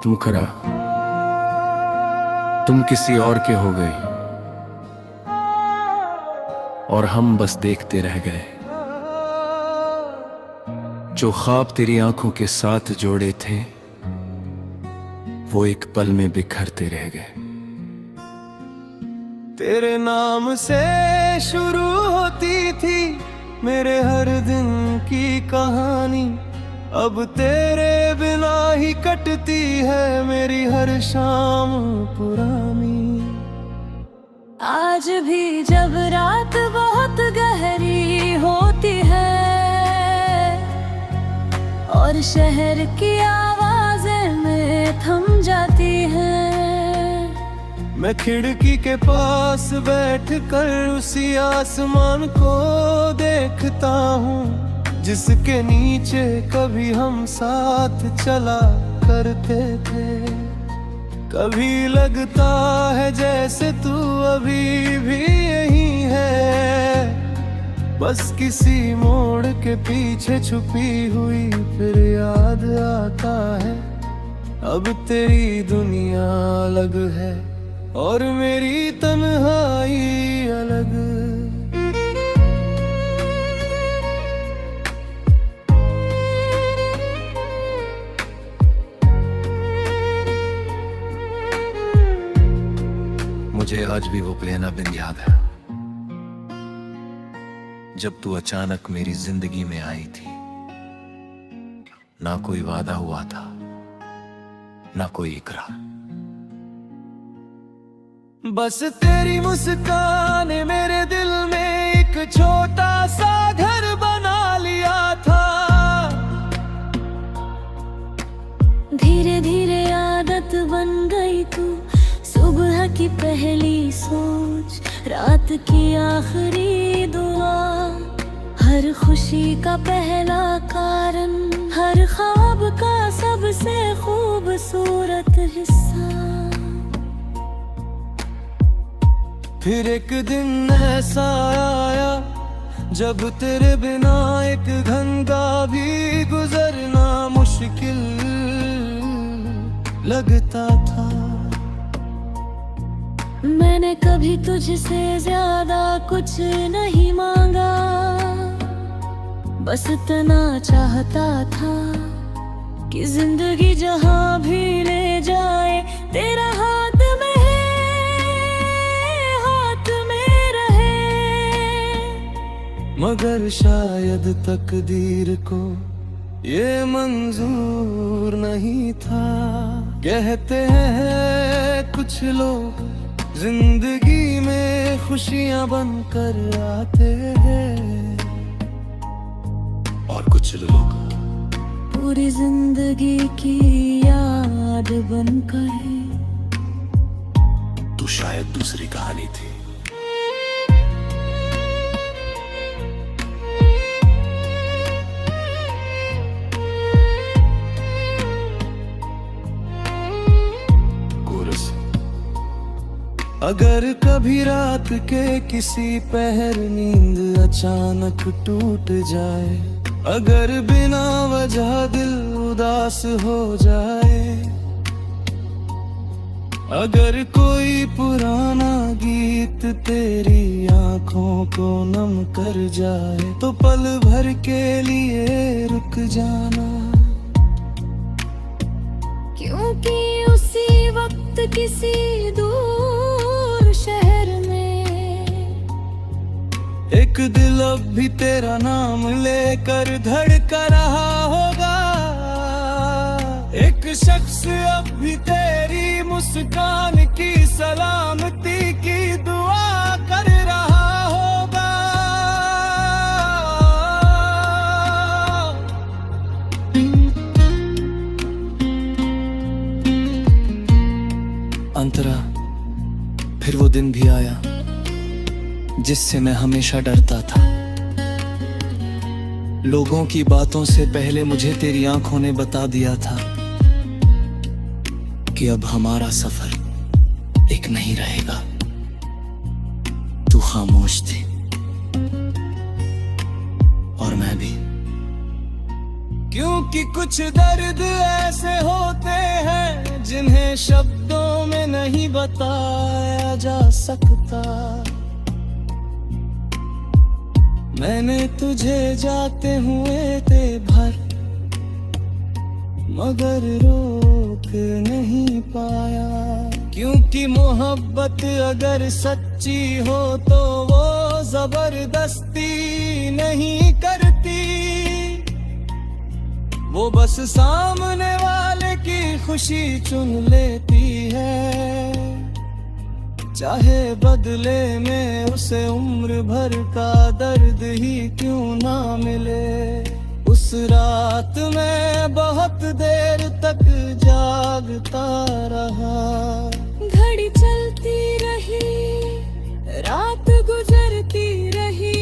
मत मुकरा, तुम किसी और के हो गई और हम बस देखते रह गए। जो ख्वाब तेरी आंखों के साथ जोड़े थे वो एक पल में बिखरते रह गए। तेरे नाम से शुरू होती थी मेरे हर दिन की कहानी, अब तेरे बिना ही कटती है मेरी हर शाम पुरानी। आज भी जब रात बहुत गहरी होती है और शहर की आवाजें में थम जाती हैं, मैं खिड़की के पास बैठकर उसी आसमान को देखता हूँ जिसके नीचे कभी हम साथ चला करते थे। कभी लगता है जैसे तू अभी भी यही है, बस किसी मोड़ के पीछे छुपी हुई फिर याद आता है। अब तेरी दुनिया अलग है और मेरी तन्हाई अलग। मुझे आज भी वो पहला दिन याद है जब तू अचानक मेरी जिंदगी में आई थी। ना कोई वादा हुआ था, ना कोई इकरार, बस तेरी मुस्कान ने मेरे दिल में एक छोटा सा घर बना लिया था। धीरे धीरे आदत बन गई तू, सुबह की पहली सोच, रात की आखिरी दुआ, हर खुशी का पहला कारण, हर ख्वाब का सबसे खूबसूरत हिस्सा। फिर एक दिन ऐसा आया जब तेरे बिना एक घंटा भी गुजरना मुश्किल लगता था। मैंने कभी तुझसे ज्यादा कुछ नहीं मांगा, बस इतना चाहता था कि जिंदगी जहां भी ले जाए तेरा हाथ में है, हाथ में रहे। मगर शायद तकदीर को ये मंजूर नहीं था। कहते हैं कुछ लोग जिंदगी में खुशियां बनकर आते हैं और कुछ लोग पूरी जिंदगी की याद बनकर। तू शायद दूसरी कहानी थी। अगर कभी रात के किसी पहर नींद अचानक टूट जाए, अगर बिना वजह दिल उदास हो जाए, अगर कोई पुराना गीत तेरी आंखों को नम कर जाए, तो पल भर के लिए रुक जाना। क्योंकि उसी वक्त किसी दूर शहर में एक दिल अब भी तेरा नाम लेकर धड़का रहा होगा। एक शख्स अब भी तेरी मुस्कान की सलामती की दुआ कर रहा होगा। अंतरा, फिर वो दिन भी आया जिससे मैं हमेशा डरता था। लोगों की बातों से पहले मुझे तेरी आंखों ने बता दिया था कि अब हमारा सफर एक नहीं रहेगा। तू खामोश थी और मैं भी, क्योंकि क्योंकि कुछ दर्द ऐसे होते हैं जिन्हें शब्दों में नहीं बताया जा सकता। मैंने तुझे जाते हुए ते भर मगर रोक नहीं पाया, क्योंकि मोहब्बत अगर सच्ची हो तो वो जबरदस्ती नहीं करती। वो बस सामने वाले की खुशी चुन लेती है, चाहे बदले में उसे उम्र भर का दर्द ही क्यों ना मिले। उस रात मैं बहुत देर तक जागता रहा। घड़ी चलती रही, रात गुजरती रही,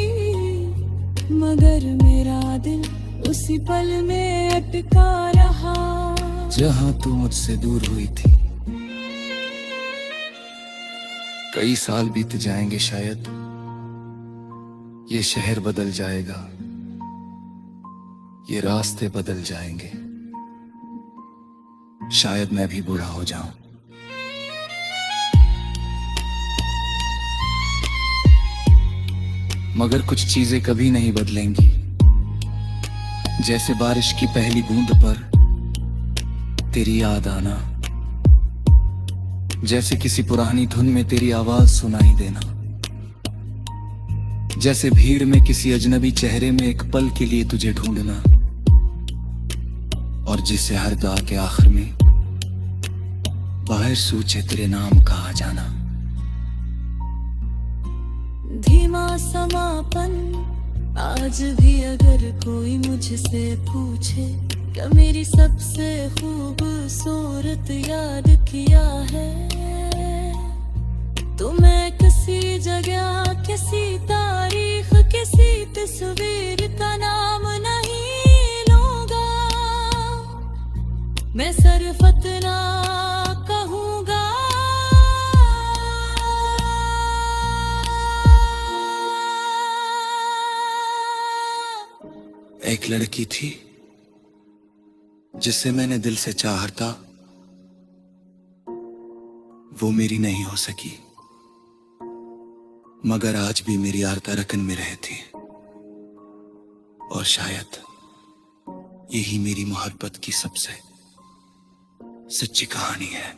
मगर मेरा दिल उसी पल में अटका रहा जहां तू मुझसे दूर हुई थी। कई साल बीत जाएंगे शायद, ये शहर बदल जाएगा, ये रास्ते बदल जाएंगे, शायद मैं भी बूढ़ा हो जाऊं। मगर कुछ चीजें कभी नहीं बदलेंगी, जैसे बारिश की पहली बूंद पर तेरी याद आना, जैसे किसी पुरानी धुन में तेरी आवाज सुनाई देना, जैसे भीड़ में किसी अजनबी चेहरे में एक पल के लिए तुझे ढूंढना, और जिसे हर दुआ के आखिर में बाहर सूचे तेरे नाम का आ जाना। धीमा समापन, आज भी अगर कोई मुझसे पूछे क्या मेरी सबसे खूबसूरत याद किया है, तो मैं किसी जगह, किसी तारीख, किसी तस्वीर का नाम नहीं लूंगा। मैं सिर्फ इतना कहूंगा, एक लड़की थी जिसे मैंने दिल से चाहा था, वो मेरी नहीं हो सकी, मगर आज भी मेरी आरता रकन में रहती, और शायद यही मेरी मोहब्बत की सबसे सच्ची कहानी है।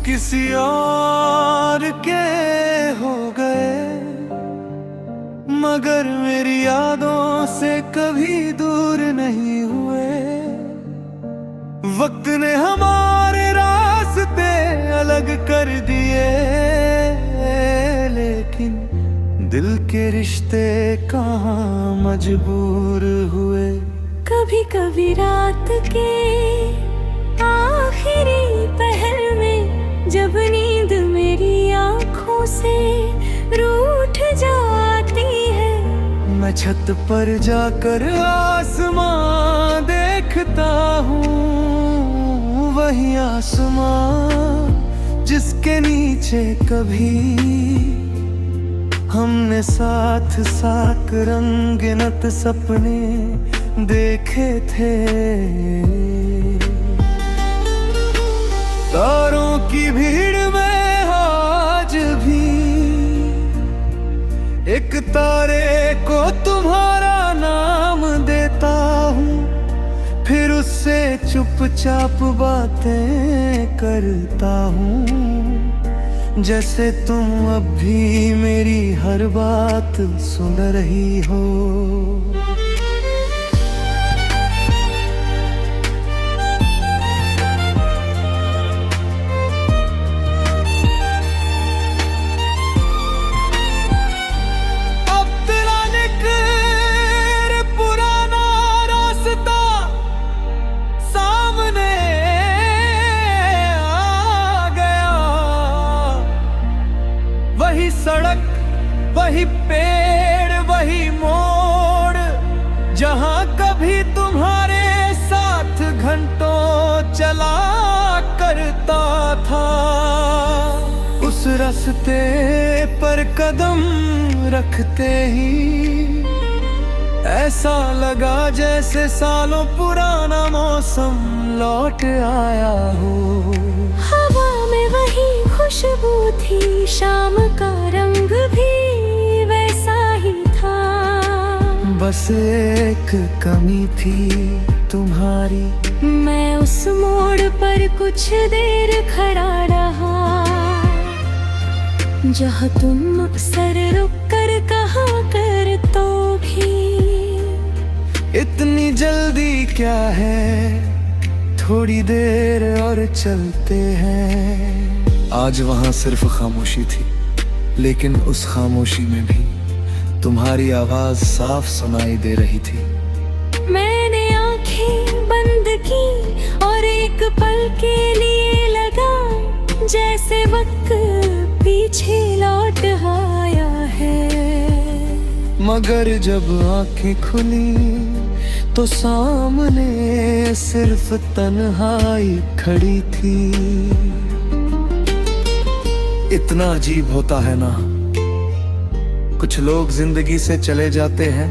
किसी और के हो गए, मगर मेरी यादों से कभी दूर नहीं हुए। वक्त ने हमारे रास्ते अलग कर दिए, लेकिन दिल के रिश्ते कहाँ मजबूर हुए। कभी कभी रात के आखिरी पहर में जब नींद मेरी आँखों से रूठ जाती है, मैं छत पर जाकर आसमां देखता हूँ, वही आसमां जिसके नीचे कभी हमने साथ साथ रंगीनत सपने देखे थे। तारों की भीड़ में आज भी एक तारे को तुम्हारा नाम देता हूँ, फिर उससे चुपचाप बातें करता हूँ, जैसे तुम अब भी मेरी हर बात सुन रही हो। रास्ते पर कदम रखते ही ऐसा लगा जैसे सालों पुराना मौसम लौट आया हो। हवा में वही खुशबू थी, शाम का रंग भी वैसा ही था। बस एक कमी थी तुम्हारी। मैं उस मोड़ पर कुछ देर खड़ा रहा, जहाँ तुम अक्सर रुक कर कहा कर तो भी। इतनी जल्दी क्या है, थोड़ी देर और चलते हैं। आज वहां सिर्फ खामोशी थी, लेकिन उस खामोशी में भी तुम्हारी आवाज साफ सुनाई दे रही थी। मैंने आंखें बंद की और एक पल के लिए लगा जैसे वक्त पीछे लौट आया है। मगर जब आंखें खुली तो सामने सिर्फ तन्हाई खड़ी थी। इतना अजीब होता है ना, कुछ लोग जिंदगी से चले जाते हैं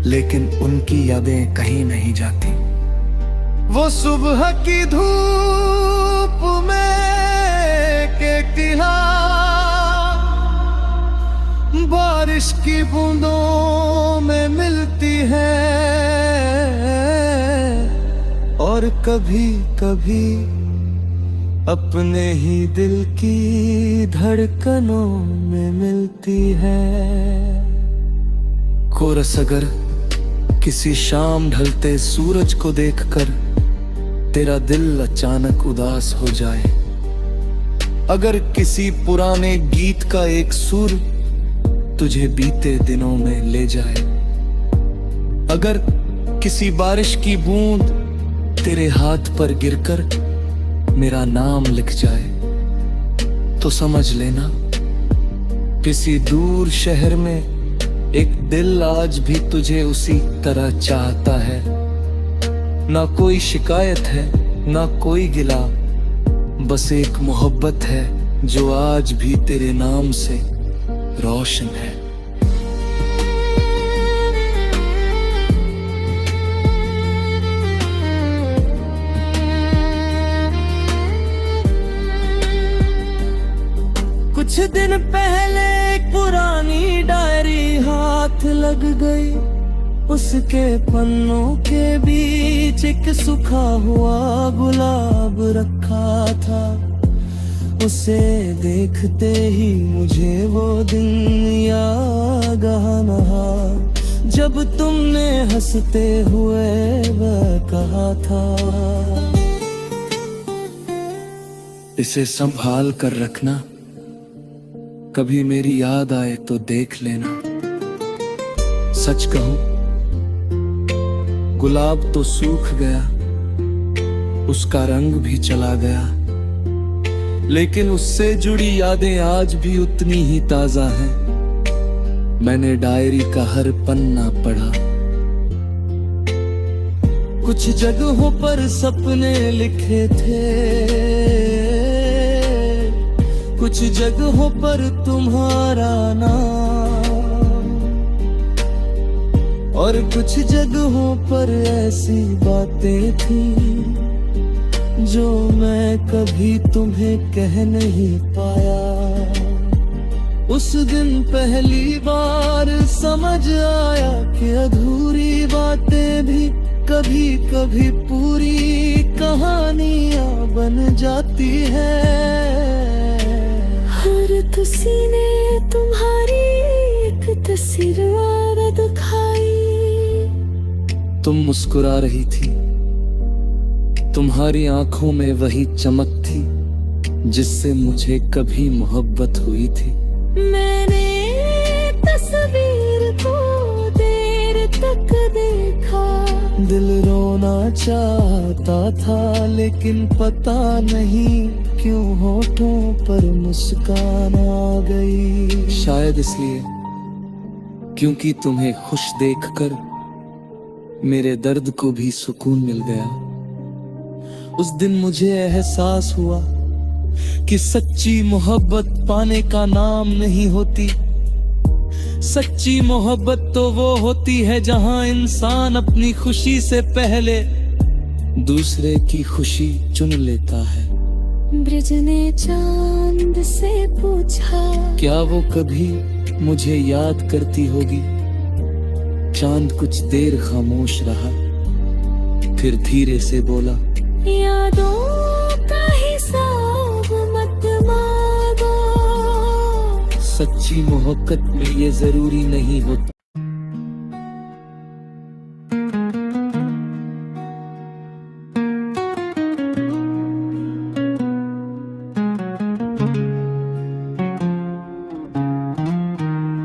लेकिन उनकी यादें कहीं नहीं जाती। वो सुबह की धूप में के किला, बारिश की बूंदों में मिलती है, और कभी कभी अपने ही दिल की धड़कनों में मिलती है। कोरस अगर किसी शाम ढलते सूरज को देखकर तेरा दिल अचानक उदास हो जाए, अगर किसी पुराने गीत का एक सुर तुझे बीते दिनों में ले जाए, अगर किसी बारिश की बूंद तेरे हाथ पर गिरकर मेरा नाम लिख जाए, तो समझ लेना किसी दूर शहर में एक दिल आज भी तुझे उसी तरह चाहता है। ना कोई शिकायत है, ना कोई गिला, बस एक मोहब्बत है जो आज भी तेरे नाम से रोशन है। कुछ दिन पहले एक पुरानी डायरी हाथ लग गई, उसके पन्नों के बीच एक सूखा हुआ गुलाब रखा था। उसे देखते ही मुझे वो दिन याद आया जब तुमने हंसते हुए वह कहा था, इसे संभाल कर रखना, कभी मेरी याद आए तो देख लेना। सच कहूं, गुलाब तो सूख गया, उसका रंग भी चला गया, लेकिन उससे जुड़ी यादें आज भी उतनी ही ताजा हैं। मैंने डायरी का हर पन्ना पढ़ा, कुछ जगहों पर सपने लिखे थे, कुछ जगहों पर तुम्हारा नाम, और कुछ जगहों पर ऐसी बातें थी जो मैं कभी तुम्हें कह नहीं पाया। उस दिन पहली बार समझ आया कि अधूरी बातें भी कभी कभी पूरी कहानियां बन जाती है। हर किसी ने तुम्हारी एक तस्वीर और दिखाई। तुम मुस्कुरा रही थी, तुम्हारी आंखों में वही चमक थी जिससे मुझे कभी मोहब्बत हुई थी। मैंने तस्वीर को देर तक देखा, दिल रोना चाहता था लेकिन पता नहीं क्यों होठों पर मुस्कान आ गई। शायद इसलिए क्योंकि तुम्हें खुश देखकर मेरे दर्द को भी सुकून मिल गया। उस दिन मुझे एहसास हुआ कि सच्ची मोहब्बत पाने का नाम नहीं होती। सच्ची मोहब्बत तो वो होती है जहां इंसान अपनी खुशी से पहले दूसरे की खुशी चुन लेता है। ब्रिज ने चांद से पूछा, क्या वो कभी मुझे याद करती होगी? चांद कुछ देर खामोश रहा, फिर धीरे से बोला, यादों का हिसाब मत मांगो। सच्ची मोहब्बत में ये जरूरी नहीं होता।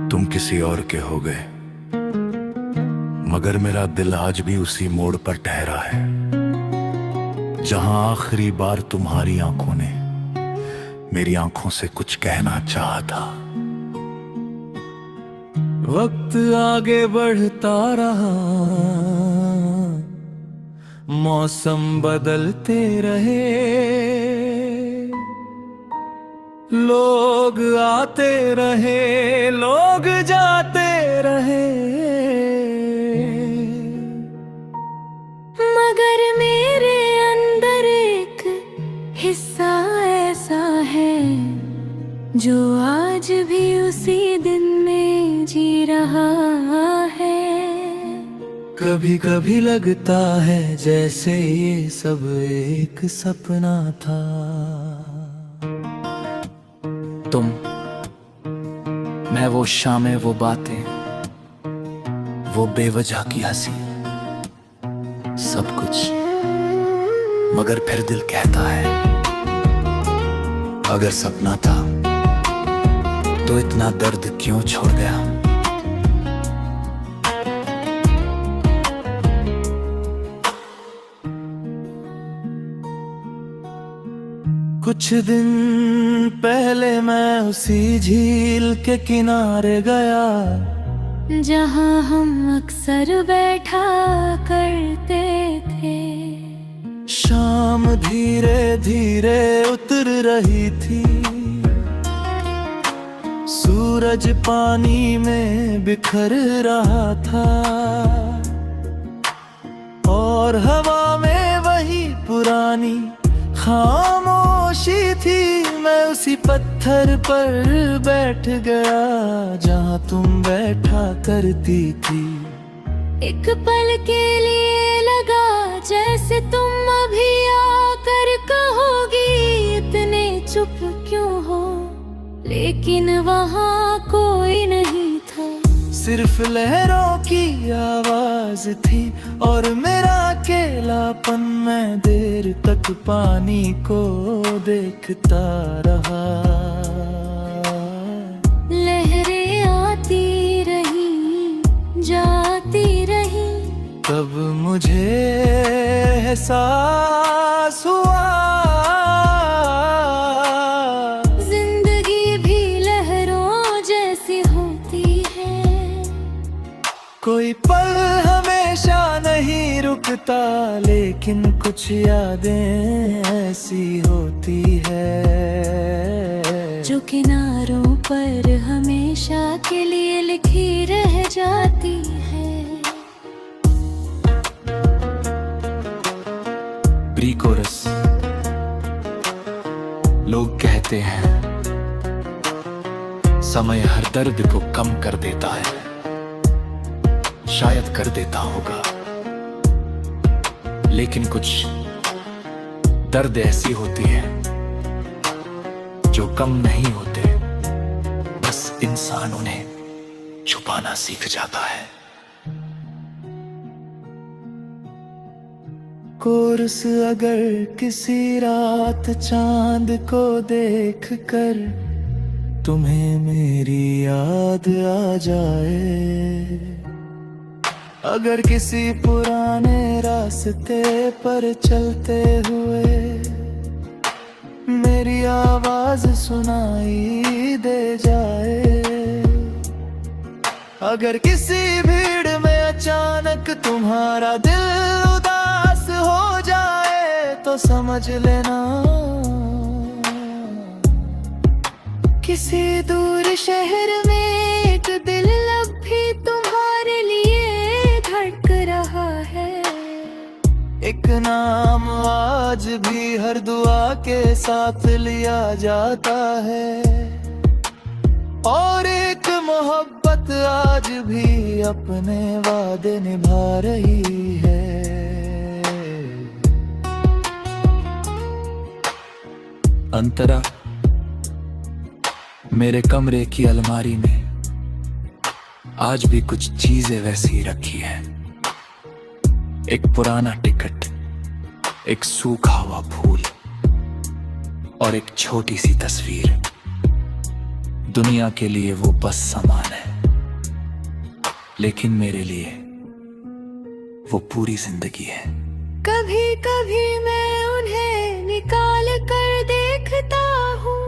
तुम किसी और के हो गए, मगर मेरा दिल आज भी उसी मोड़ पर ठहरा है जहां आखिरी बार तुम्हारी आंखों ने मेरी आंखों से कुछ कहना चाहा था। वक्त आगे बढ़ता रहा, मौसम बदलते रहे, लोग आते रहे, लोग जाते रहे, मगर मेरे अंदर एक हिस्सा ऐसा है जो आज भी उसी दिन में जी रहा है। कभी कभी लगता है जैसे ये सब एक सपना था। तुम, मैं, वो शामें, वो बातें, वो बेवजह की हंसी, सब कुछ। मगर फिर दिल कहता है, अगर सपना था तो इतना दर्द क्यों छोड़ गया? कुछ दिन पहले मैं उसी झील के किनारे गया जहां हम अक्सर बैठा करते थे। शाम धीरे धीरे उतर रही थी, सूरज पानी में बिखर रहा था और हवा में वही पुरानी खामोशी थी। मैं उसी पत्थर पर बैठ गया जहां तुम बैठा करती थी। एक पल के लिए लगा जैसे तुम अभी आकर कहोगी, इतने चुप क्यों हो? लेकिन वहां कोई नहीं था, सिर्फ लहरों की आवाज थी और मेरा अकेलापन। मैं देर तक पानी को देखता रहा। लहरें आती रही, जाती रही, तब मुझे एहसास हुआ जिंदगी भी लहरों जैसी होती है। कोई पल हमेशा नहीं रुकता, लेकिन कुछ यादें ऐसी होती है जो किनारों पर हमेशा के लिए लिखी रह जाती है। Pre coarse. लोग कहते हैं समय हर दर्द को कम कर देता है, शायद कर देता होगा, लेकिन कुछ दर्द ऐसी होती है जो कम नहीं होते, बस इंसान उन्हें छुपाना सीख जाता है। कोरस, अगर किसी रात चांद को देखकर तुम्हें मेरी याद आ जाए, अगर किसी पुराने रास्ते पर चलते हुए मेरी आवाज सुनाई दे जाए, अगर किसी भीड़ में अचानक तुम्हारा दिल उदास हो जाए, तो समझ लेना किसी दूर शहर में एक दिल अब भी तुम्हारे लिए धड़क रहा है। एक नाम आज भी हर दुआ के साथ लिया जाता है, और एक मोहब्बत आज भी अपने वादे निभा रही है। अंतरा, मेरे कमरे की अलमारी में आज भी कुछ चीजें वैसी रखी हैं। एक पुराना टिकट, एक सूखा हुआ फूल और एक छोटी सी तस्वीर। दुनिया के लिए वो बस सामान है, लेकिन मेरे लिए वो पूरी जिंदगी है। कभी कभी मैं उन्हें निकाल कर देखता हूँ,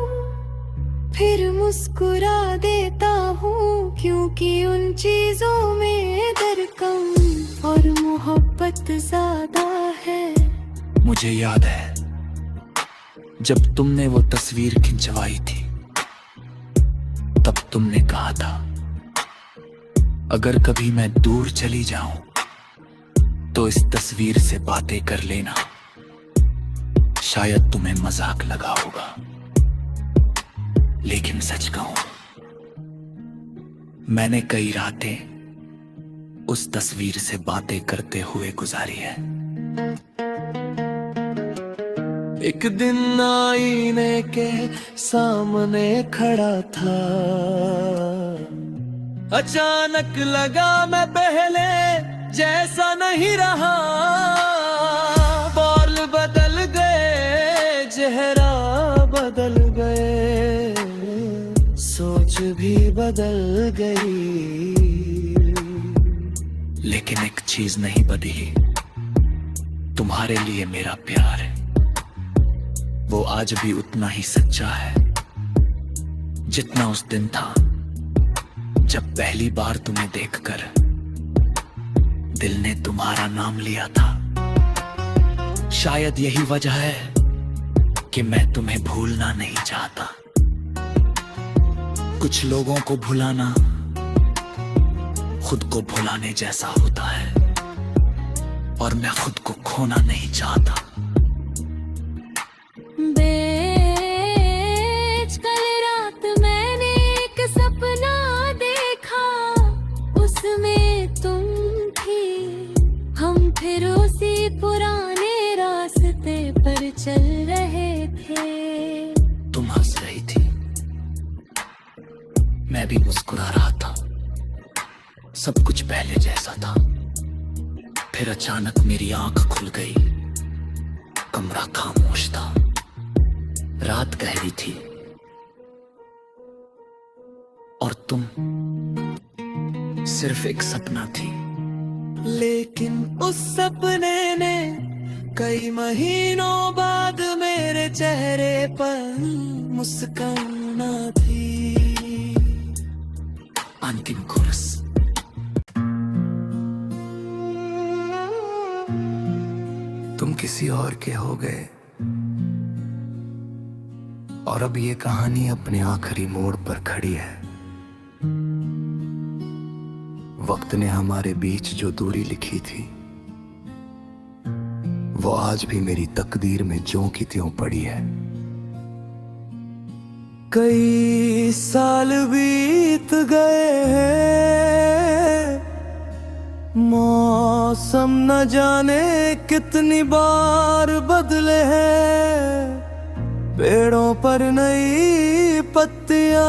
फिर मुस्कुरा देता हूँ, क्योंकि उन चीजों में दर्द कम और मोहब्बत ज्यादा है। मुझे याद है जब तुमने वो तस्वीर खिंचवाई थी, तब तुमने कहा था अगर कभी मैं दूर चली जाऊं तो इस तस्वीर से बातें कर लेना, शायद तुम्हें मजाक लगा होगा, लेकिन सच कहूं, मैंने कई रातें उस तस्वीर से बातें करते हुए गुजारी है। एक दिन आईने के सामने खड़ा था, अचानक लगा मैं पहले जैसा नहीं रहा। बाल बदल गए, चेहरा बदल गए, सोच भी बदल गई, लेकिन एक चीज नहीं बदली, तुम्हारे लिए मेरा प्यार है वो आज भी उतना ही सच्चा है जितना उस दिन था जब पहली बार तुम्हें देखकर दिल ने तुम्हारा नाम लिया था। शायद यही वजह है कि मैं तुम्हें भूलना नहीं चाहता। कुछ लोगों को भुलाना खुद को भुलाने जैसा होता है, और मैं खुद को खोना नहीं चाहता। कल रात मैंने एक सपना देखा, उसमें तुम थी, हम फिर उसी पुराने रास्ते पर चल रहे थे। तुम हंस रही थी, मैं भी मुस्कुरा रहा था, सब कुछ पहले जैसा था। फिर अचानक मेरी आंख खुल गई, कमरा खामोश था, रात गहरी थी, और तुम सिर्फ एक सपना थी। लेकिन उस सपने ने कई महीनों बाद मेरे चेहरे पर मुस्कान थी। अंतिम कोरस। तुम किसी और के हो गए, और अब ये कहानी अपने आखिरी मोड़ पर खड़ी है। वक्त ने हमारे बीच जो दूरी लिखी थी, वो आज भी मेरी तकदीर में ज्यों की त्यों पड़ी है। कई साल बीत गए हैं, मौसम न जाने कितनी बार बदले हैं, पेड़ों पर नई पत्तियां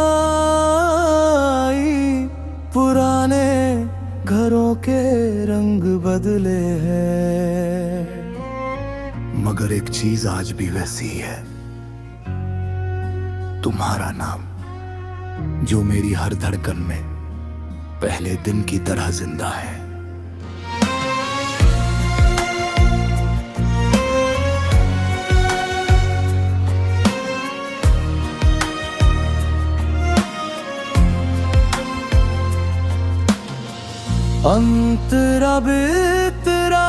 आई, पुराने घरों के रंग बदले हैं, मगर एक चीज आज भी वैसी है, तुम्हारा नाम, जो मेरी हर धड़कन में पहले दिन की तरह जिंदा है। अंतरा बितरा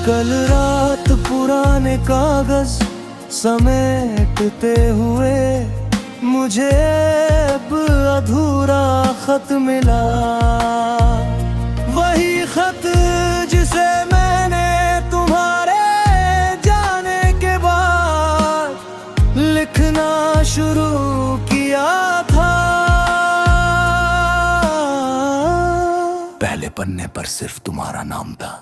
कल रात पुराने कागज समेटते हुए मुझे अब अधूरा खत मिला। वही खत जिसे मैंने तुम्हारे जाने के बाद लिखना शुरू किया था। पहले पन्ने पर सिर्फ तुम्हारा नाम था,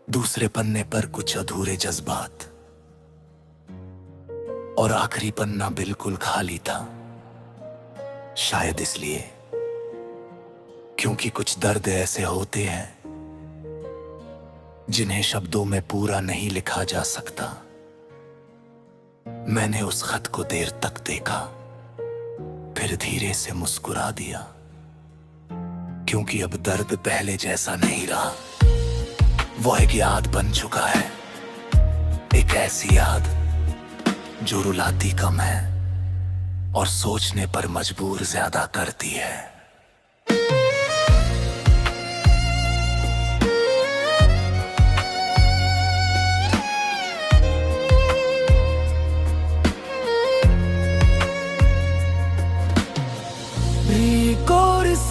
दूसरे पन्ने पर कुछ अधूरे जज्बात, और आखिरी पन्ना बिल्कुल खाली था। शायद इसलिए क्योंकि कुछ दर्द ऐसे होते हैं जिन्हें शब्दों में पूरा नहीं लिखा जा सकता। मैंने उस खत को देर तक देखा, फिर धीरे से मुस्कुरा दिया, क्योंकि अब दर्द पहले जैसा नहीं रहा। वो एक याद बन चुका है, एक ऐसी याद जो रुलाती कम है और सोचने पर मजबूर ज्यादा करती है। कोरिस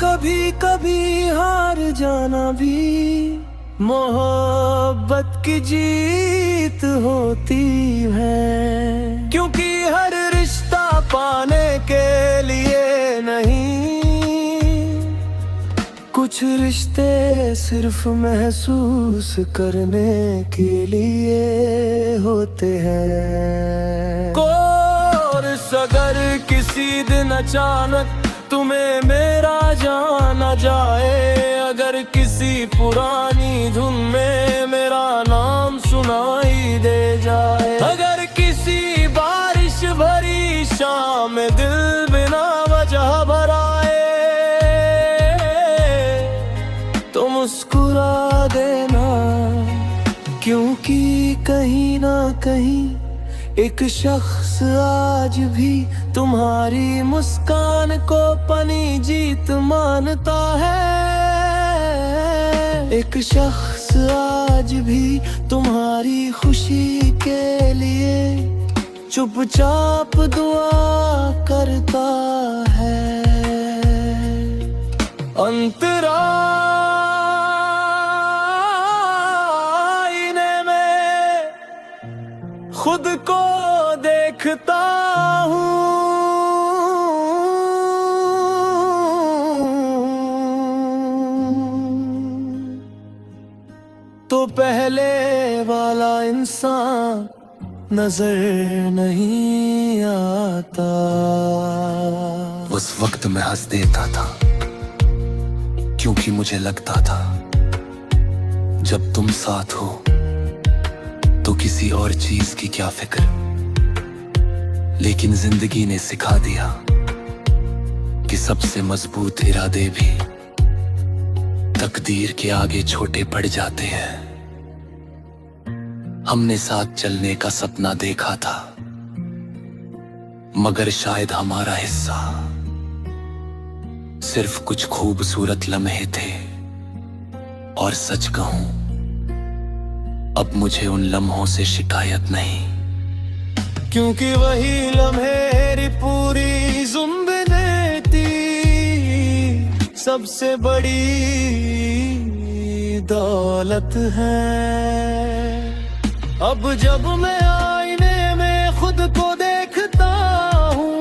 कभी कभी हार जाना भी मोहब्बत की जीत होती है, क्योंकि हर रिश्ता पाने के लिए नहीं, कुछ रिश्ते सिर्फ महसूस करने के लिए होते हैं। कोरिस अगर किसी दिन अचानक तुम्हें मेरा जाना जाए, अगर किसी पुरानी धुन में मेरा नाम सुनाई दे जाए, अगर किसी बारिश भरी शाम में दिल बिना वजह भराए, तो मुस्कुरा देना, क्योंकि कहीं ना कहीं एक शख्स आज भी तुम्हारी मुस्कान को अपनी जीत मानता है। एक शख्स आज भी तुम्हारी खुशी के लिए चुपचाप दुआ करता है। अंतरा खुद को देखता हूँ, तो पहले वाला इंसान नजर नहीं आता। उस वक्त मैं हंस देता था, क्योंकि मुझे लगता था जब तुम साथ हो तो किसी और चीज की क्या फिक्र। लेकिन जिंदगी ने सिखा दिया कि सबसे मजबूत इरादे भी तकदीर के आगे छोटे पड़ जाते हैं। हमने साथ चलने का सपना देखा था, मगर शायद हमारा हिस्सा सिर्फ कुछ खूबसूरत लम्हे थे। और सच कहूं, अब मुझे उन लम्हों से शिकायत नहीं, क्योंकि वही लम्हे पूरी ज़िंदगी थी सबसे बड़ी दौलत है। अब जब मैं आईने में खुद को देखता हूँ,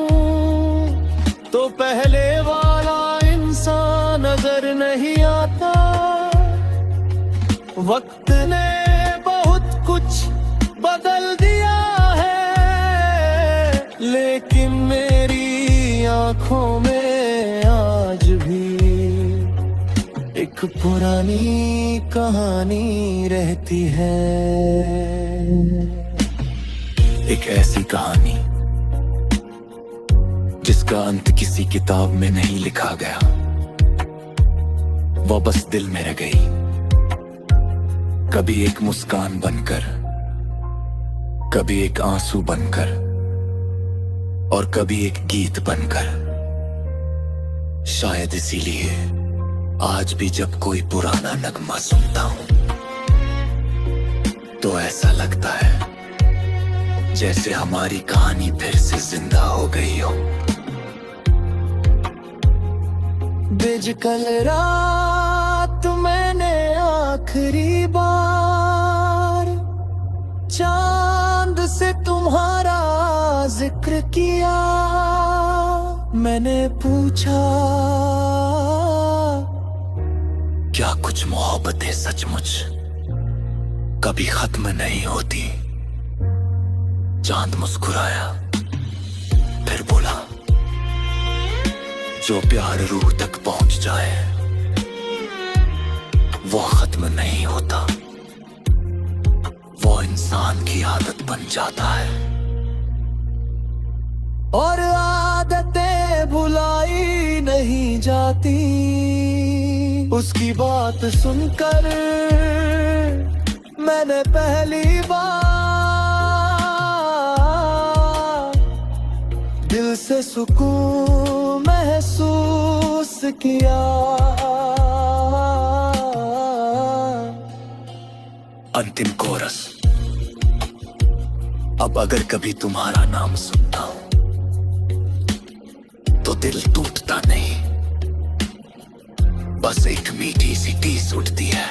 तो पहले वाला इंसान नजर नहीं आता। वक्त ने कुछ बदल दिया है, लेकिन मेरी आंखों में आज भी एक पुरानी कहानी रहती है। एक ऐसी कहानी जिसका अंत किसी किताब में नहीं लिखा गया, वो बस दिल में रह गई। कभी एक मुस्कान बनकर, कभी एक आंसू बनकर, और कभी एक गीत बनकर। शायद इसीलिए आज भी जब कोई पुराना नगमा सुनता हूं तो ऐसा लगता है जैसे हमारी कहानी फिर से जिंदा हो गई हो। बिज कल रात मैंने आखिरी बार चांद से तुम्हारा जिक्र किया। मैंने पूछा क्या कुछ मोहब्बतें सचमुच कभी खत्म नहीं होती? चांद मुस्कुराया, फिर बोला, जो प्यार रूह तक पहुंच जाए वो खत्म नहीं होता, वो इंसान की आदत बन जाता है। और आदतें भुलाई नहीं जाती, उसकी बात सुनकर मैंने पहली बार दिल से सुकून महसूस किया। अंतिम कोरस। अब अगर कभी तुम्हारा नाम सुनता हूं तो दिल टूटता नहीं, बस एक मीठी सी टीस उठती है।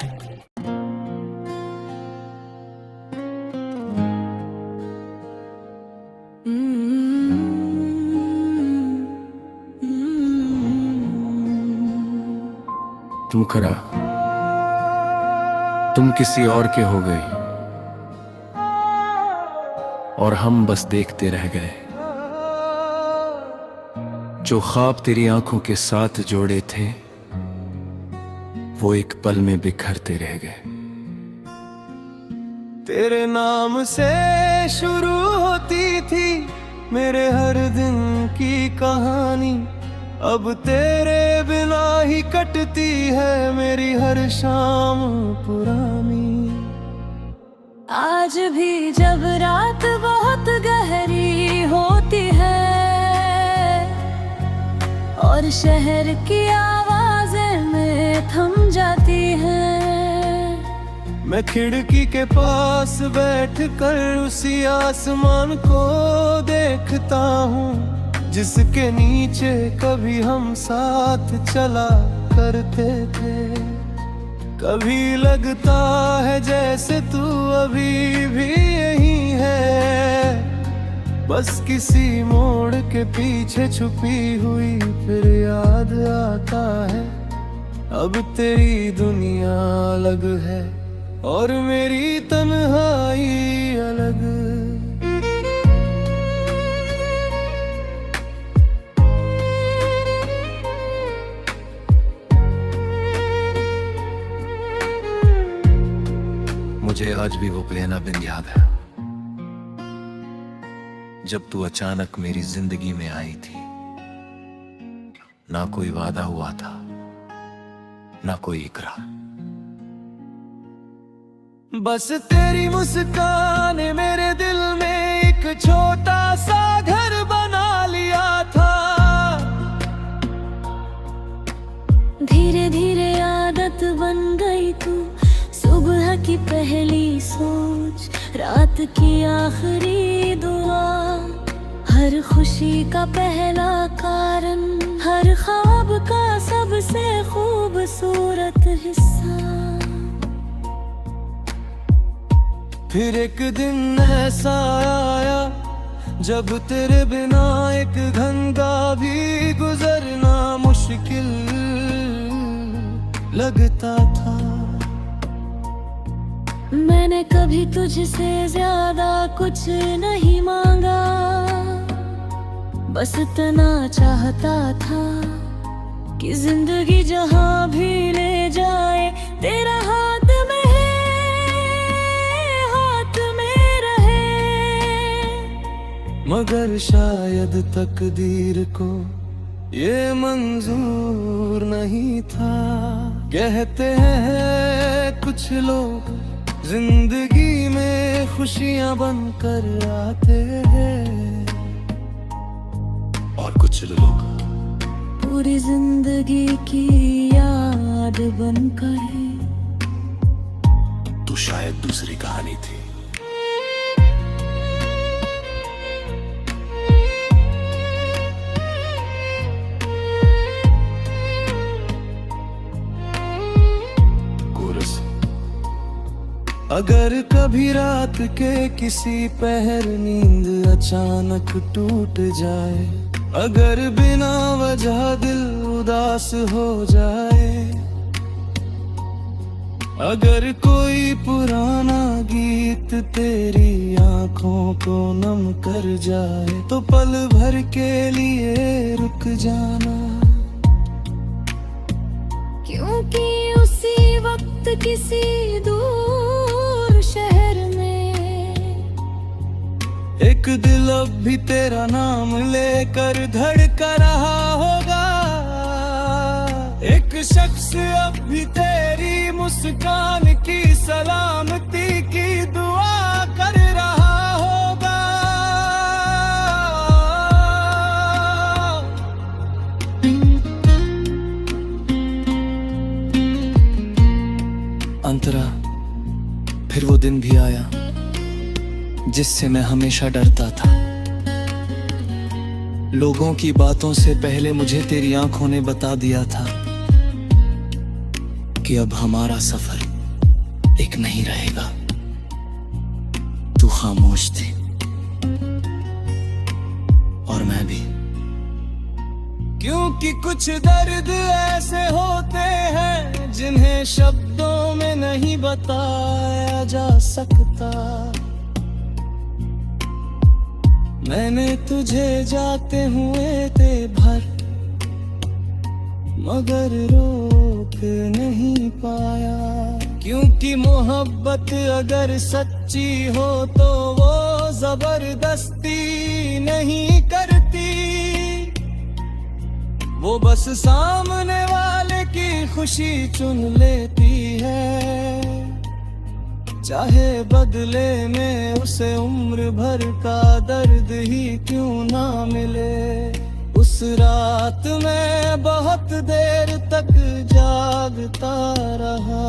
तुम खरा, तुम किसी और के हो गई और हम बस देखते रह गए। जो ख्वाब तेरी आंखों के साथ जोड़े थे वो एक पल में बिखरते रह गए। तेरे नाम से शुरू होती थी मेरे हर दिन की कहानी, अब तेरे बिना ही कटती है मेरी हर शाम पुरानी। आज भी जब रात बहुत गहरी होती है और शहर की आवाजें में थम जाती हैं, मैं खिड़की के पास बैठकर उसी आसमान को देखता हूँ जिसके नीचे कभी हम साथ चला करते थे। कभी लगता है जैसे तू अभी भी यही है, बस किसी मोड़ के पीछे छुपी हुई। फिर याद आता है अब तेरी दुनिया अलग है और मेरी तन्हाई अलग। मुझे आज भी वो पहला दिन याद है जब तू अचानक मेरी जिंदगी में आई थी। ना कोई वादा हुआ था, ना कोई इकरार, बस तेरी मुस्कान ने मेरे दिल में एक छोटा सा घर बना लिया था। धीरे धीरे आदत बन गई तू, सुबह की पहली सोच, रात की आखिरी दुआ, हर खुशी का पहला कारण, हर ख्वाब का सबसे खूबसूरत हिस्सा। फिर एक दिन ऐसा आया जब तेरे बिना एक घंटा भी गुजरना मुश्किल लगता था। मैंने कभी तुझसे ज्यादा कुछ नहीं मांगा, बस इतना चाहता था कि जिंदगी जहां भी ले जाए तेरा हाथ में है, हाथ में रहे। मगर शायद तकदीर को ये मंजूर नहीं था। कहते हैं कुछ लोग जिंदगी में खुशियां बनकर आते हैं और कुछ लोग पूरी जिंदगी की याद याद बनकर। तू शायद दूसरी कहानी थी। कोरस। अगर कभी रात के किसी पहर नींद अचानक टूट जाए, अगर बिना वजह दिल उदास हो जाए, अगर कोई पुराना गीत तेरी आंखों को नम कर जाए, तो पल भर के लिए रुक जाना। क्योंकि उसी वक्त किसी दूर शहर में एक दिल अब भी तेरा नाम लेकर धड़का रहा होगा। एक शख्स अब भी तेरी मुस्कान की सलामती की दुआ कर रहा होगा। अंतरा, फिर वो दिन भी आया जिससे मैं हमेशा डरता था। लोगों की बातों से पहले मुझे तेरी आंखों ने बता दिया था कि अब हमारा सफर एक नहीं रहेगा। तू खामोश थी और मैं भी, क्योंकि कुछ दर्द ऐसे होते हैं जिन्हें शब्दों में नहीं बताया जा सकता। मैंने तुझे जाते हुए ते भर मगर रोक नहीं पाया, क्योंकि मोहब्बत अगर सच्ची हो तो वो जबरदस्ती नहीं करती। वो बस सामने वाले की खुशी चुन लेती है, चाहे बदले में उसे उम्र भर का दर्द ही क्यों ना मिले। उस रात मैं बहुत देर तक जागता रहा।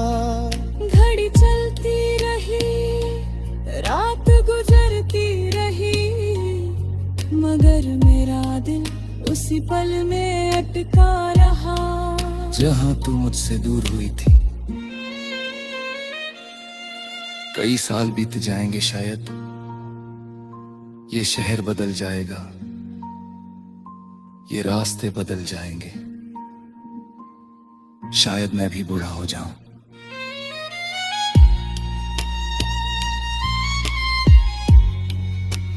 घड़ी चलती रही, रात गुजरती रही, मगर मेरा दिल उसी पल में अटका रहा जहां तू मुझसे दूर हुई थी। कई साल बीत जाएंगे शायद, ये शहर बदल जाएगा, ये रास्ते बदल जाएंगे, शायद मैं भी बूढ़ा हो जाऊं।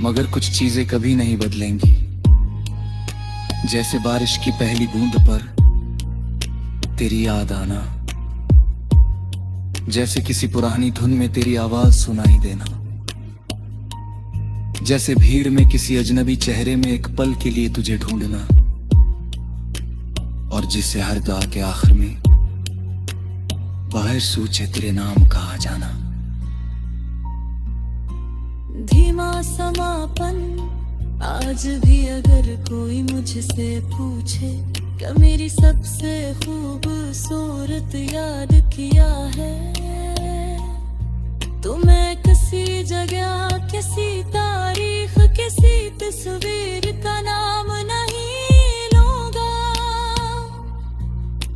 मगर कुछ चीजें कभी नहीं बदलेंगी, जैसे बारिश की पहली बूंद पर तेरी याद आना, जैसे किसी पुरानी धुन में तेरी आवाज सुनाई देना, जैसे भीड़ में किसी अजनबी चेहरे में एक पल के लिए तुझे ढूंढना, और जिससे हर दुआ के आखिर में बाहर सूचे तेरे नाम का आ जाना। धीमा समापन, आज भी अगर कोई मुझसे पूछे क्या मेरी सबसे खूबसूरत याद क्या है, तो मैं किसी जगह, किसी तारीख, किसी तस्वीर का नाम नहीं लूंगा।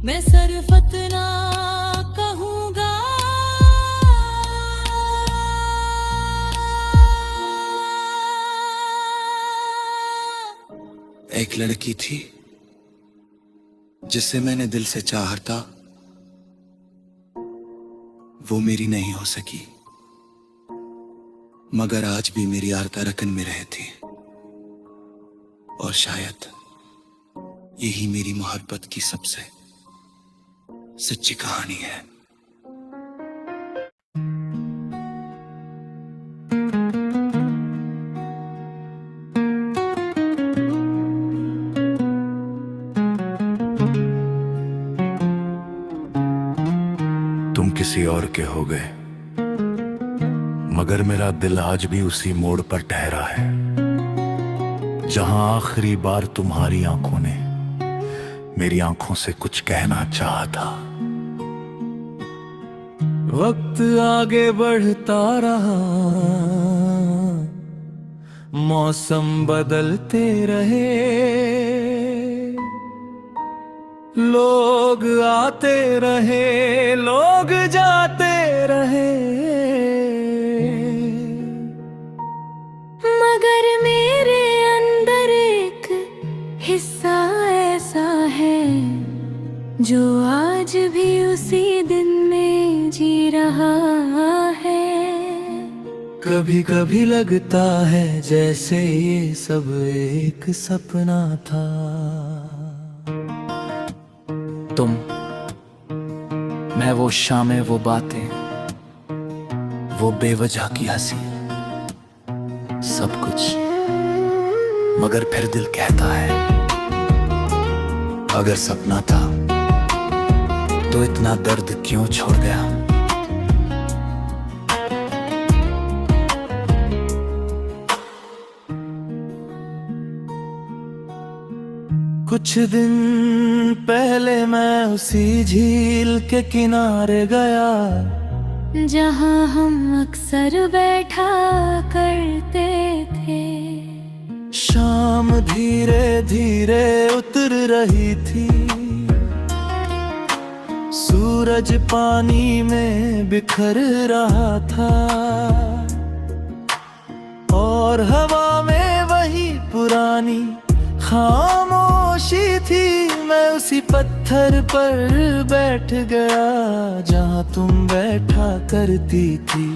मैं सिर्फ इतना कहूंगा, एक लड़की थी जिसे मैंने दिल से चाहा था, वो मेरी नहीं हो सकी, मगर आज भी मेरी आरता रकन में रहती, और शायद यही मेरी मोहब्बत की सबसे सच्ची कहानी है। तुम किसी और के हो गए, मगर मेरा दिल आज भी उसी मोड़ पर ठहरा है जहां आखिरी बार तुम्हारी आंखों ने मेरी आंखों से कुछ कहना चाहा था। वक्त आगे बढ़ता रहा, मौसम बदलते रहे, लोग आते रहे, लोग जाते रहे, मगर मेरे अंदर एक हिस्सा ऐसा है जो आज भी उसी दिन में जी रहा है। कभी कभी लगता है जैसे ये सब एक सपना था। तुम, मैं, वो शामें, वो बातें, वो बेवजह की हंसी, सब कुछ। मगर फिर दिल कहता है अगर सपना था तो इतना दर्द क्यों छोड़ गया। कुछ दिन पहले मैं उसी झील के किनारे गया, जहाँ हम अक्सर बैठा करते थे। शाम धीरे धीरे उतर रही थी, सूरज पानी में बिखर रहा था, और हवा में वही पुरानी खामोशी थी। मैं उसी पत्थर पर बैठ गया जहाँ तुम बैठा करती थी।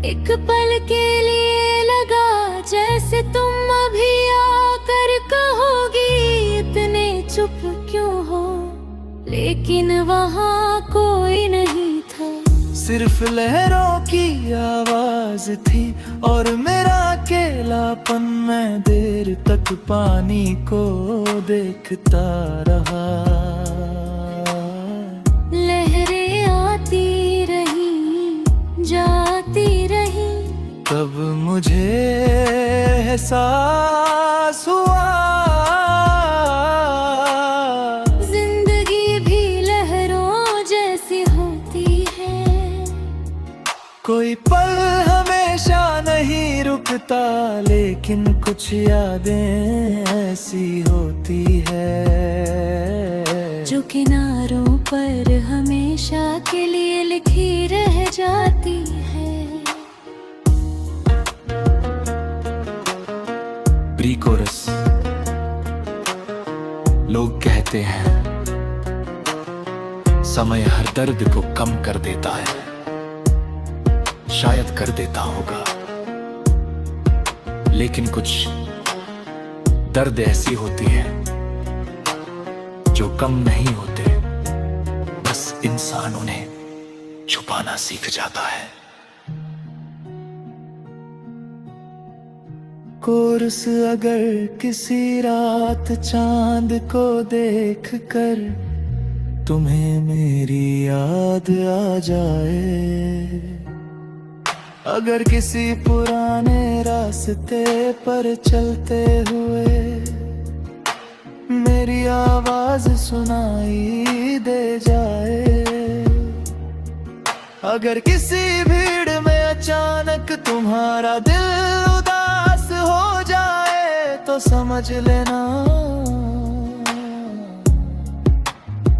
एक पल के लिए लगा जैसे तुम अभी आकर कहोगी इतने चुप क्यों हो, लेकिन वहाँ कोई नहीं था, सिर्फ लहरों की आवाज थी और मेरा अकेलापन। मैं देर तक पानी को देखता रहा, लहरें आती रही जाती रही, तब मुझे एहसास हुआ जिंदगी भी लहरों जैसी होती है। कोई पल हमेशा नहीं रुकता, लेकिन कुछ यादें ऐसी होती है जो किनारों पर हमेशा के लिए लिखी रह जाती है। Pre coarse. लोग कहते हैं समय हर दर्द को कम कर देता है, शायद कर देता होगा, लेकिन कुछ दर्द ऐसी होती है जो कम नहीं होते, बस इंसान उन्हें छुपाना सीख जाता है। कोरस, अगर किसी रात चांद को देखकर तुम्हें मेरी याद आ जाए, अगर किसी पुराने रास्ते पर चलते हुए मेरी आवाज सुनाई दे जाए, अगर किसी भीड़ में अचानक तुम्हारा दिल उदास हो जाए, तो समझ लेना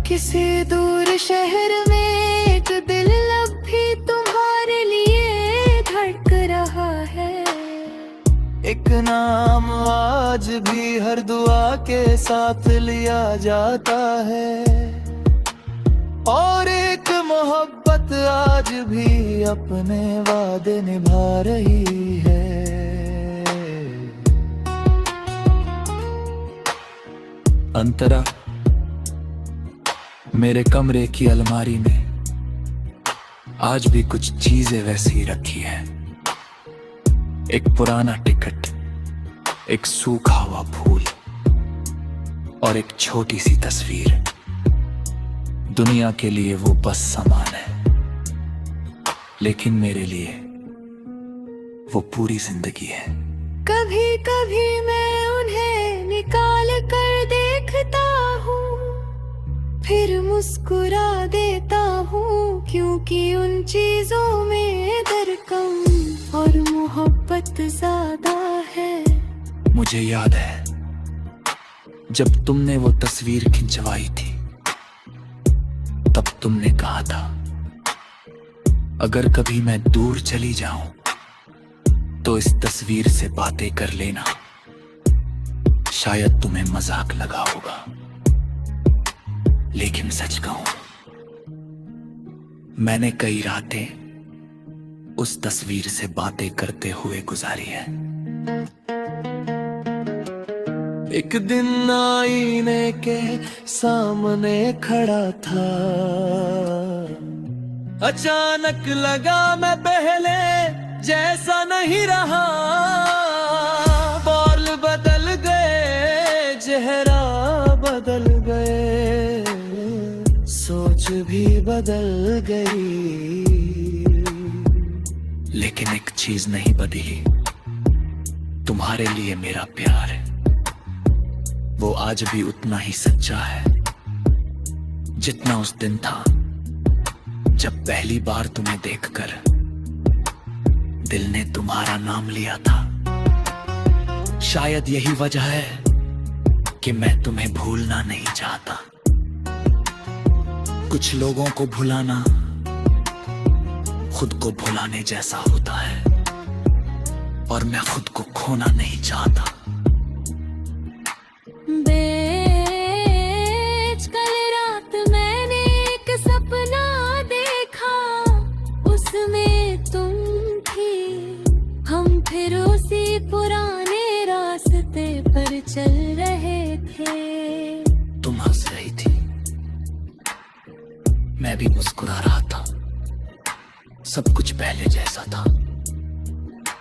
किसी दूर शहर में एक दिल अब भी तुम्हारे लिए धड़क रहा है। एक नाम आज भी हर दुआ के साथ लिया जाता है, और एक मोहब्बत आज भी अपने वादे निभा रही है। अंतरा, मेरे कमरे की अलमारी में आज भी कुछ चीजें वैसी ही रखी हैं। एक पुराना टिकट, एक सूखा हुआ फूल और एक छोटी सी तस्वीर। दुनिया के लिए वो बस सामान है, लेकिन मेरे लिए वो पूरी जिंदगी है। कभी कभी मैं उन्हें निकाल कर देखता हूँ, फिर मुस्कुरा देता हूँ, क्योंकि उन चीजों में दर्द कम और मोहब्बत ज्यादा है। मुझे याद है जब तुमने वो तस्वीर खिंचवाई थी, तब तुमने कहा था अगर कभी मैं दूर चली जाऊं तो इस तस्वीर से बातें कर लेना, शायद तुम्हें मजाक लगा होगा, लेकिन सच कहूं मैंने कई रातें उस तस्वीर से बातें करते हुए गुजारी है। एक दिन आईने के सामने खड़ा था, अचानक लगा मैं पहले जैसा नहीं रहा। बाल बदल गए, चेहरा बदल गए, सोच भी बदल गई, लेकिन एक चीज नहीं बदली, तुम्हारे लिए मेरा प्यार है वो आज भी उतना ही सच्चा है जितना उस दिन था जब पहली बार तुम्हें देखकर दिल ने तुम्हारा नाम लिया था। शायद यही वजह है कि मैं तुम्हें भूलना नहीं चाहता। कुछ लोगों को भुलाना खुद को भुलाने जैसा होता है, और मैं खुद को खोना नहीं चाहता। कल रात मैंने एक सपना देखा, उसमें तुम थी। हम फिर उसी पुराने रास्ते पर चल रहे थे। तुम हंस रही थी, मैं भी मुस्कुरा रहा था, सब कुछ पहले जैसा था।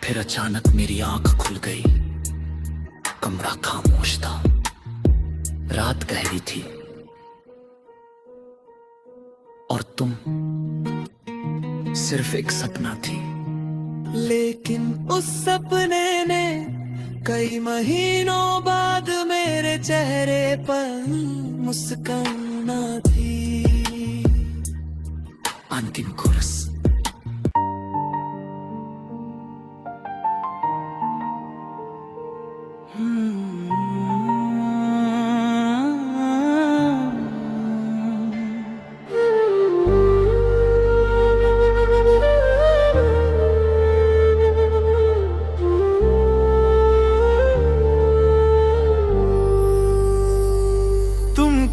फिर अचानक मेरी आंख खुल गई, कमरा खामोश था, रात गहरी थी और तुम सिर्फ एक सपना थी। लेकिन उस सपने ने कई महीनों बाद मेरे चेहरे पर मुस्कान थी। अंतिम कोरस।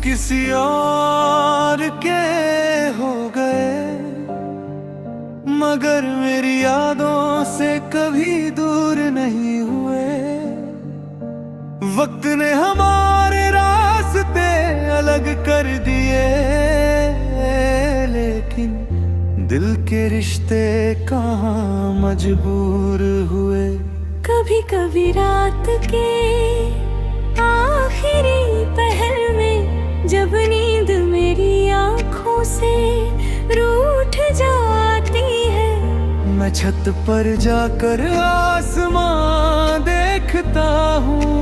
किसी और के हो गए, मगर मेरी यादों से कभी दूर नहीं हुए। वक्त ने हमारे रास्ते अलग कर दिए, लेकिन दिल के रिश्ते कहाँ मजबूर हुए। कभी कभी रात के आखिरी पहर में जब नींद मेरी आँखों से रूठ जाती है, मैं छत पर जाकर आसमां देखता हूँ।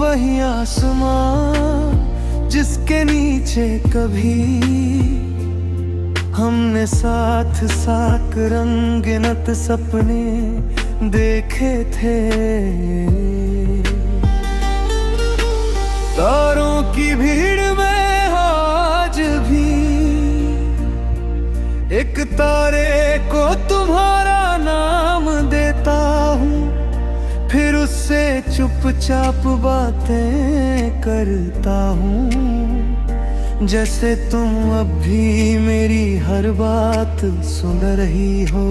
वही आसमां जिसके नीचे कभी हमने साथ साथ रंगीनत सपने देखे थे। तारों की भीड़ में आज भी एक तारे को तुम्हारा नाम देता हूँ, फिर उससे चुपचाप बातें करता हूँ, जैसे तुम अब भी मेरी हर बात सुन रही हो।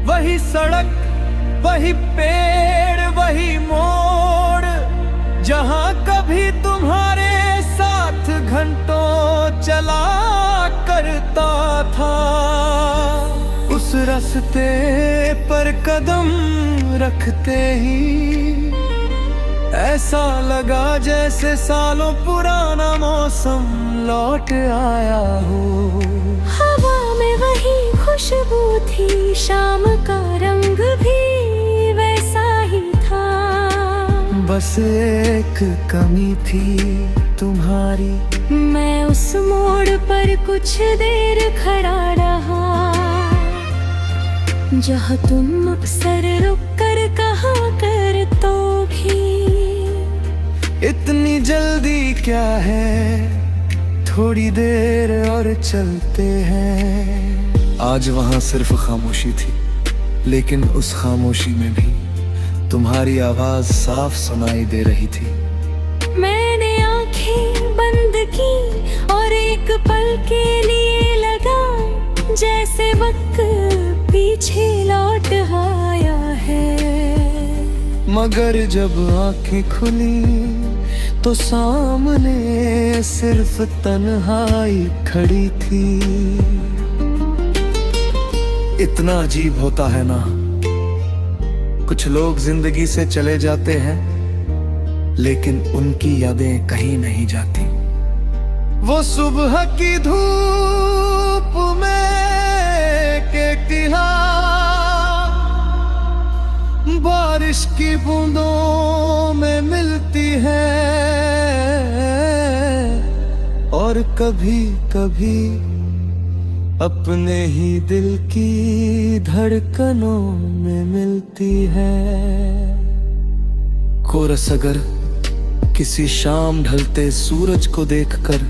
वही सड़क, वही पेड़, वही मोड़, रास्ते पर कदम रखते ही ऐसा लगा जैसे सालों पुराना मौसम लौट आया हो। हवा में वही खुशबू थी, शाम का रंग भी वैसा ही था। बस एक कमी थी तुम्हारी। मैं उस मोड़ पर कुछ देर खड़ा रहा, जहाँ तुम अक्सर रुक कर कहा कर तो भी। इतनी जल्दी क्या है, थोड़ी देर और चलते हैं। आज वहां सिर्फ खामोशी थी, लेकिन उस खामोशी में भी तुम्हारी आवाज साफ सुनाई दे रही थी। मैंने आंखें बंद की और एक पल के लिए लगा जैसे वक्त पीछे लौट आया है। मगर जब आंखें खुली तो सामने सिर्फ तन्हाई खड़ी थी। इतना अजीब होता है ना, कुछ लोग जिंदगी से चले जाते हैं लेकिन उनकी यादें कहीं नहीं जाती। वो सुबह की धूप में के किला, बारिश की बूंदों में मिलती है, और कभी कभी अपने ही दिल की धड़कनों में मिलती है। कोरस अगर किसी शाम ढलते सूरज को देखकर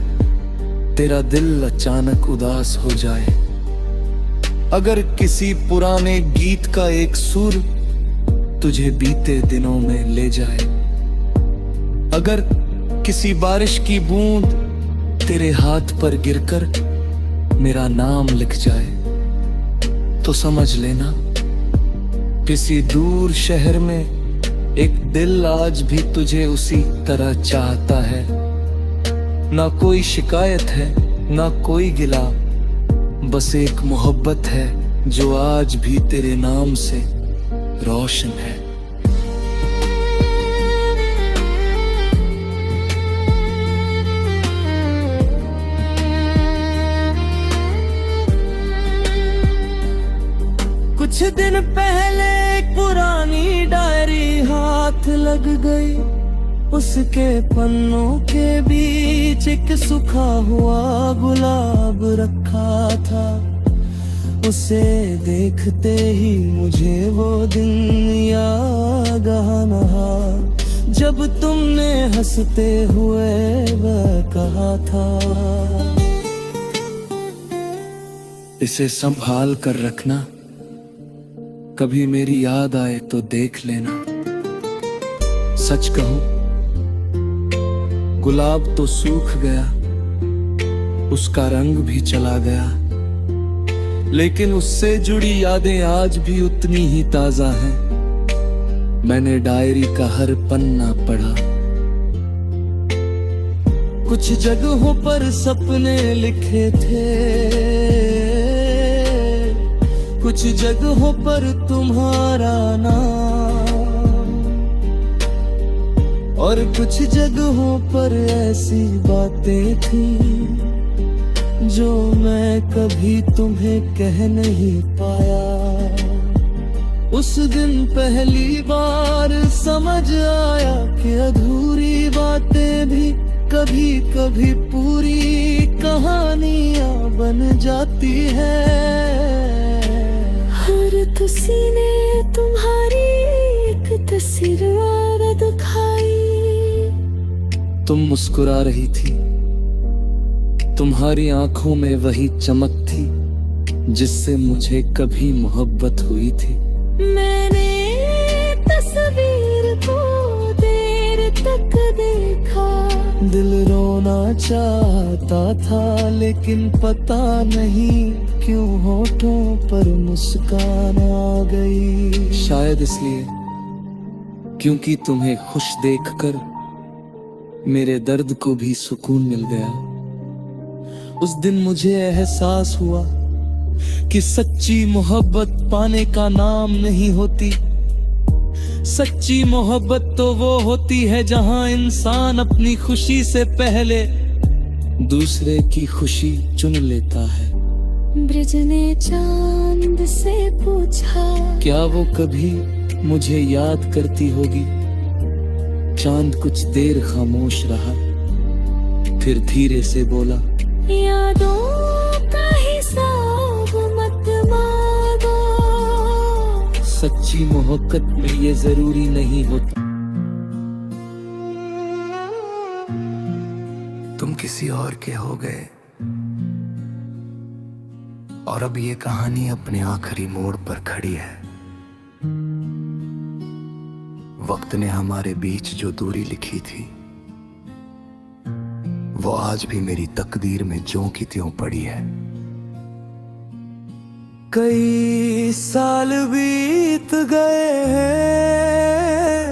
तेरा दिल अचानक उदास हो जाए, अगर किसी पुराने गीत का एक सुर तुझे बीते दिनों में ले जाए, अगर किसी बारिश की बूंद तेरे हाथ पर गिरकर मेरा नाम लिख जाए, तो समझ लेना किसी दूर शहर में एक दिल आज भी तुझे उसी तरह चाहता है। ना कोई शिकायत है, ना कोई गिला, बस एक मोहब्बत है जो आज भी तेरे नाम से रोशन है। कुछ दिन पहले एक पुरानी डायरी हाथ लग गई, उसके पन्नों के बीच एक सूखा हुआ गुलाब रखा था। उसे देखते ही मुझे वो दिन याद आया जब तुमने हंसते हुए वह कहा था, इसे संभाल कर रखना, कभी मेरी याद आए तो देख लेना। सच कहूं, गुलाब तो सूख गया, उसका रंग भी चला गया, लेकिन उससे जुड़ी यादें आज भी उतनी ही ताजा हैं। मैंने डायरी का हर पन्ना पढ़ा, कुछ जगहों पर सपने लिखे थे, कुछ जगहों पर तुम्हारा नाम, और कुछ जगहों पर ऐसी बातें थी जो मैं कभी तुम्हें कह नहीं पाया। उस दिन पहली बार समझ आया कि अधूरी बातें भी कभी कभी पूरी कहानियां बन जाती है। हर किसी ने तुम्हारी एक तस्वीर दिखाई। तुम मुस्कुरा रही थी, तुम्हारी आंखों में वही चमक थी जिससे मुझे कभी मोहब्बत हुई थी। मैंने तस्वीर को देर तक देखा, दिल रोना चाहता था लेकिन पता नहीं क्यों होठों पर मुस्कान आ गई। शायद इसलिए क्योंकि तुम्हें खुश देखकर मेरे दर्द को भी सुकून मिल गया। उस दिन मुझे एहसास हुआ कि सच्ची मोहब्बत पाने का नाम नहीं होती। सच्ची मोहब्बत तो वो होती है जहां इंसान अपनी खुशी से पहले दूसरे की खुशी चुन लेता है। ब्रिज ने चांद से पूछा, क्या वो कभी मुझे याद करती होगी? चांद कुछ देर खामोश रहा, फिर धीरे से बोला, यादों का हिसाब मत मांगो। सच्ची मोहब्बत में ये जरूरी नहीं होता। तुम किसी और के हो गए और अब ये कहानी अपने आखिरी मोड़ पर खड़ी है। वक्त ने हमारे बीच जो दूरी लिखी थी वो आज भी मेरी तकदीर में ज्यों की त्यों पड़ी है। कई साल बीत गए हैं,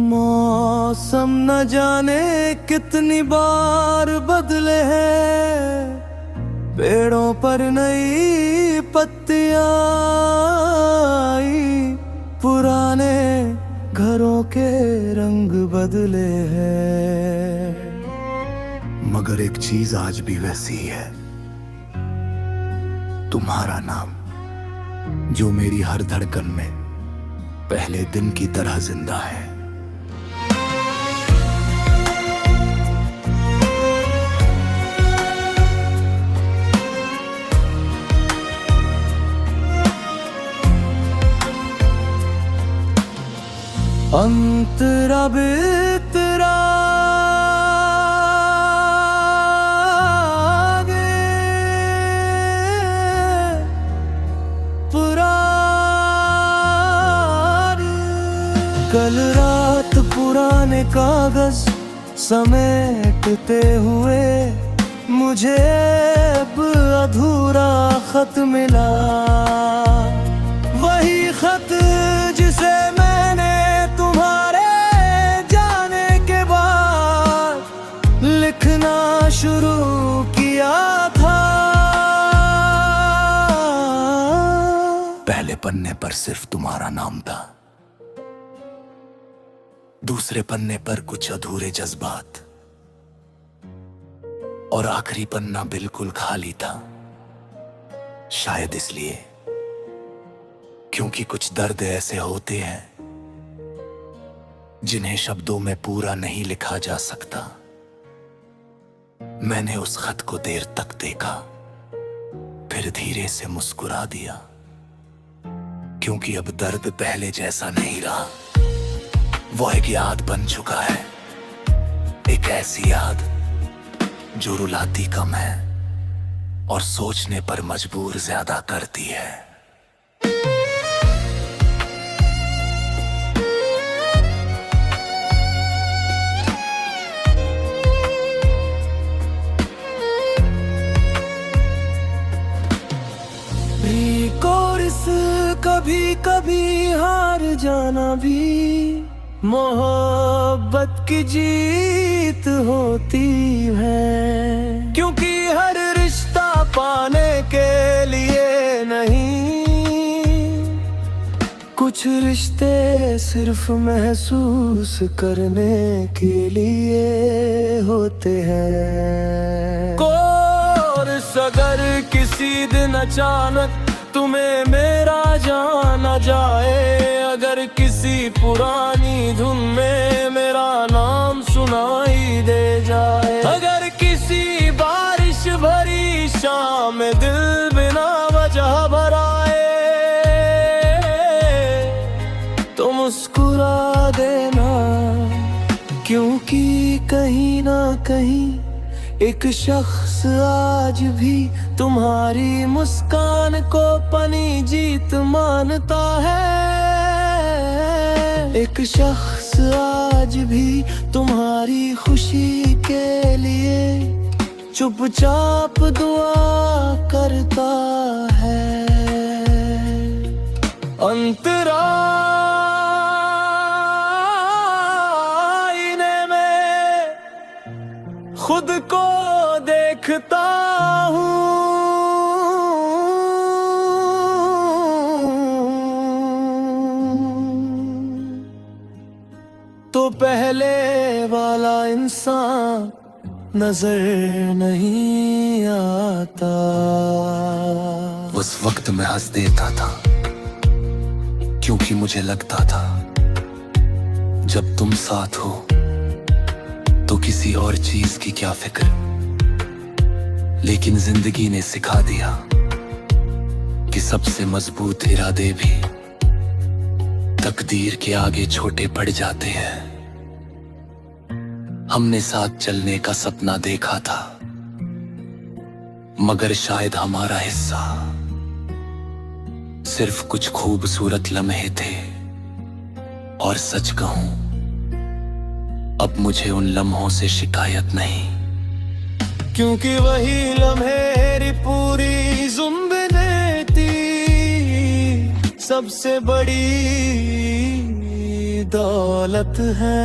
मौसम न जाने कितनी बार बदले हैं। पेड़ों पर नई पत्तियां आई, पुराने घरों के रंग बदले हैं। मगर एक चीज आज भी वैसी है, तुम्हारा नाम, जो मेरी हर धड़कन में पहले दिन की तरह जिंदा है। अंतरा बितरा गे, पुरानी कल रात पुराने कागज समेटते हुए मुझे अब अधूरा खत मिला। वही खत जिसे मैंने तुम्हारे जाने के बाद लिखना शुरू किया था। पहले पन्ने पर सिर्फ तुम्हारा नाम था, दूसरे पन्ने पर कुछ अधूरे जज्बात, और आखिरी पन्ना बिल्कुल खाली था। शायद इसलिए क्योंकि कुछ दर्द ऐसे होते हैं जिन्हें शब्दों में पूरा नहीं लिखा जा सकता। मैंने उस खत को देर तक देखा, फिर धीरे से मुस्कुरा दिया, क्योंकि अब दर्द पहले जैसा नहीं रहा। वो एक याद बन चुका है, एक ऐसी याद जो रुलाती कम है और सोचने पर मजबूर ज्यादा करती है। कभी कभी हार जाना भी मोहब्बत की जीत होती है, क्योंकि हर रिश्ता पाने के लिए नहीं, कुछ रिश्ते सिर्फ महसूस करने के लिए होते हैं। कोर्स अगर किसी दिन अचानक तुम्हें मेरा जाना जाए, अगर किसी पुरानी धुन में मेरा नाम सुनाई दे जाए, अगर किसी बारिश भरी शाम में दिल बिना वजह भराए, तो मुस्कुरा देना, क्योंकि कहीं ना कहीं एक शख्स आज भी तुम्हारी मुस्कान को पनी जीत मानता है। एक शख्स आज भी तुम्हारी खुशी के लिए चुपचाप दुआ करता है। अंतरा खुद को देखता हूँ, तो पहले वाला इंसान नजर नहीं आता। उस वक्त मैं हंस देता था, क्योंकि मुझे लगता था जब तुम साथ हो तो किसी और चीज की क्या फिक्र। लेकिन जिंदगी ने सिखा दिया कि सबसे मजबूत इरादे भी तकदीर के आगे छोटे पड़ जाते हैं। हमने साथ चलने का सपना देखा था, मगर शायद हमारा हिस्सा सिर्फ कुछ खूबसूरत लम्हे थे। और सच कहूं, अब मुझे उन लम्हों से शिकायत नहीं, क्योंकि वही लम्हे पूरी ज़ुम्बने थी सबसे बड़ी दौलत है।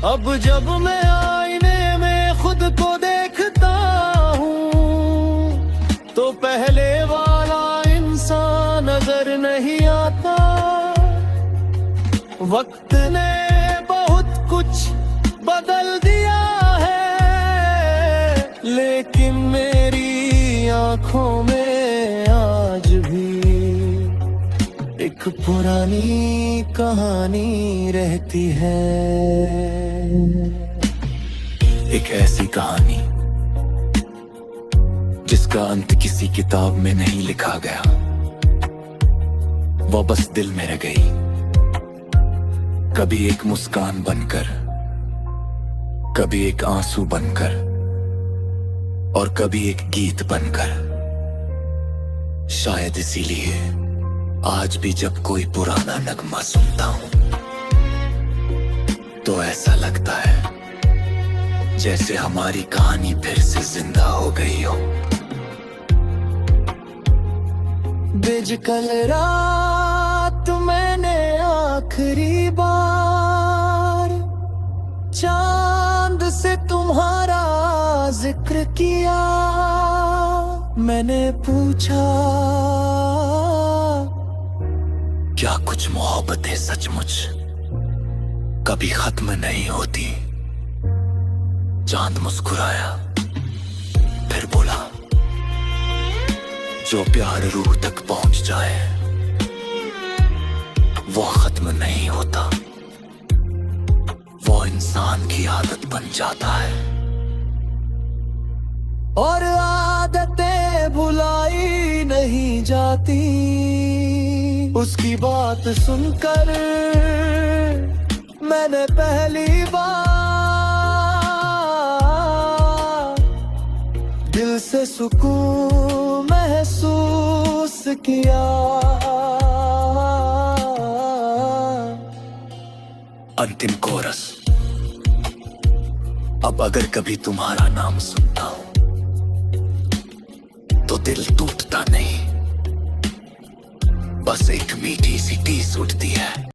अब जब मैं आईने में खुद को देखता हूँ तो पहले वाला इंसान नजर नहीं आता। वक्त ने बहुत कुछ बदल दिया है, लेकिन मेरी आंखों में आज भी एक पुरानी कहानी रहती है। एक ऐसी कहानी जिसका अंत किसी किताब में नहीं लिखा गया, वो बस दिल में रह गई, कभी एक मुस्कान बनकर, कभी एक आंसू बनकर, और कभी एक गीत बनकर। शायद इसीलिए आज भी जब कोई पुराना नगमा सुनता हूं तो ऐसा लगता है जैसे हमारी कहानी फिर से जिंदा हो गई हो। बिज कल रात मैंने आखिरी बार चांद से तुम्हारा जिक्र किया। मैंने पूछा, क्या कुछ मोहब्बतें सचमुच कभी खत्म नहीं होती? चांद मुस्कुराया, फिर बोला, जो प्यार रूह तक पहुंच जाए वो खत्म नहीं होता, वो इंसान की आदत बन जाता है। और आदतें भुलाई नहीं जाती, उसकी बात सुनकर मैंने पहली बार दिल से सुकून महसूस किया। अंतिम कोरस। अब अगर कभी तुम्हारा नाम सुनता हूं तो दिल टूटता नहीं, बस एक मीठी सी टीस उठती है।